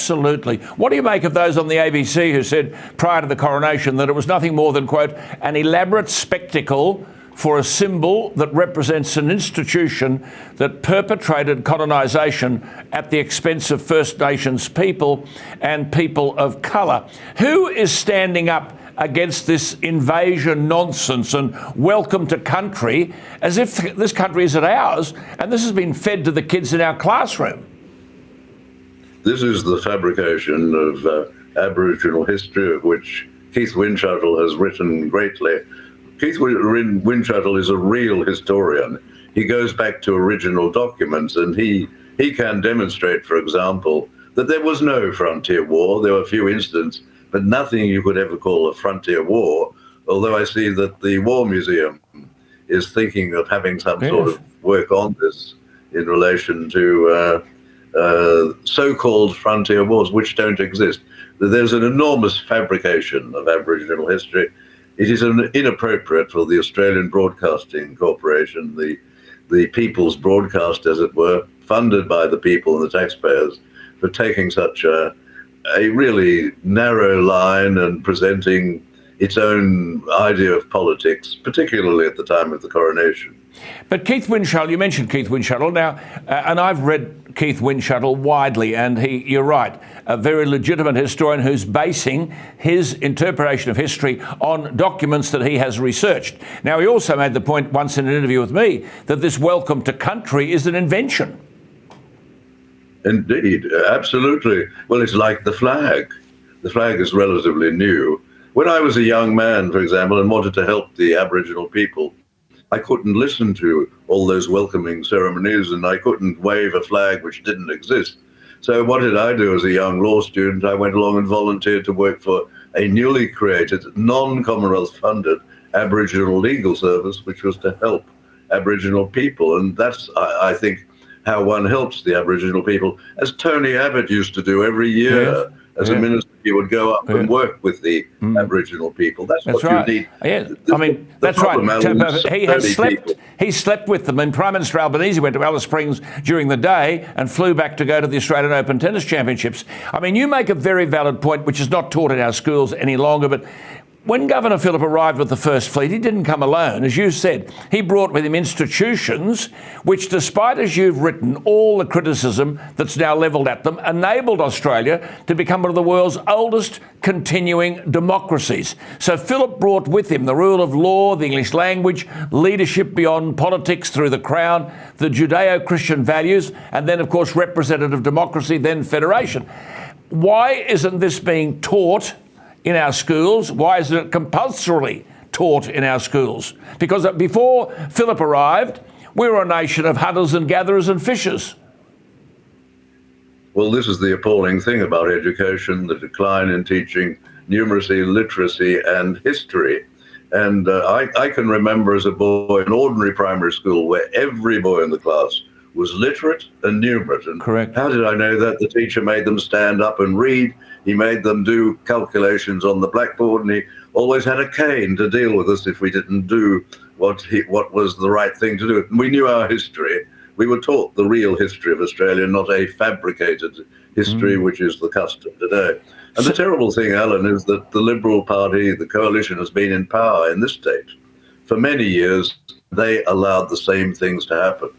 Absolutely. What do you make of those on the ABC who said prior to the coronation that it was nothing more than, quote, an elaborate spectacle for a symbol that represents an institution that perpetrated colonisation at the expense of First Nations people and people of colour? Who is standing up against this invasion nonsense and welcome to country as if this country isn't ours and this has been fed to the kids in our classroom? This is the fabrication of Aboriginal history, of which Keith Windschuttle has written greatly. Keith Windschuttle is a real historian. He goes back to original documents, and he can demonstrate, for example, that there was no frontier war. There were a few incidents, but nothing you could ever call a frontier war, although I see that the War Museum is thinking of having some sort of work on this in relation to so-called frontier wars, which don't exist. There's an enormous fabrication of Aboriginal history. It is inappropriate for the Australian Broadcasting Corporation, the people's broadcast, as it were, funded by the people and the taxpayers, for taking such a really narrow line and presenting its own idea of politics, particularly at the time of the coronation. But Keith Windschuttle, you mentioned Keith Windschuttle now, and I've read Keith Windschuttle widely, and you're right, a very legitimate historian who's basing his interpretation of history on documents that he has researched. Now, he also made the point once in an interview with me that this welcome to country is an invention. Indeed, absolutely. Well, it's like the flag. The flag is relatively new. When I was a young man, for example, and wanted to help the Aboriginal people, I couldn't listen to all those welcoming ceremonies, and I couldn't wave a flag which didn't exist. So what did I do as a young law student? I went along and volunteered to work for a newly created, non-Commonwealth funded Aboriginal legal service, which was to help Aboriginal people. And that's, I think, how one helps the Aboriginal people, as Tony Abbott used to do every year. As a minister, he would go up and work with the Aboriginal people. That's what right. you need. Yeah, I mean, that's right. He has slept. He slept with them. And Prime Minister Albanese went to Alice Springs during the day and flew back to go to the Australian Open Tennis Championships. I mean, you make a very valid point, which is not taught in our schools any longer, but when Governor Phillip arrived with the First Fleet, he didn't come alone. As you said, he brought with him institutions which, despite, as you've written, all the criticism that's now levelled at them, enabled Australia to become one of the world's oldest continuing democracies. So Phillip brought with him the rule of law, the English language, leadership beyond politics through the Crown, the Judeo-Christian values, and then, of course, representative democracy, then federation. Why isn't this being taught in our schools? Why isn't it compulsorily taught in our schools? Because before Phillip arrived, we were a nation of hunters and gatherers and fishers. Well, this is the appalling thing about education, the decline in teaching numeracy, literacy, and history. And I can remember as a boy in ordinary primary school where every boy in the class was literate and numerate. And correct. How did I know that? The teacher made them stand up and read. He made them do calculations on the blackboard, and he always had a cane to deal with us if we didn't do what was the right thing to do. We knew our history. We were taught the real history of Australia, not a fabricated history, which is the custom today. And the terrible thing, Alan, is that the Liberal Party, the coalition, has been in power in this state for many years. They allowed the same things to happen.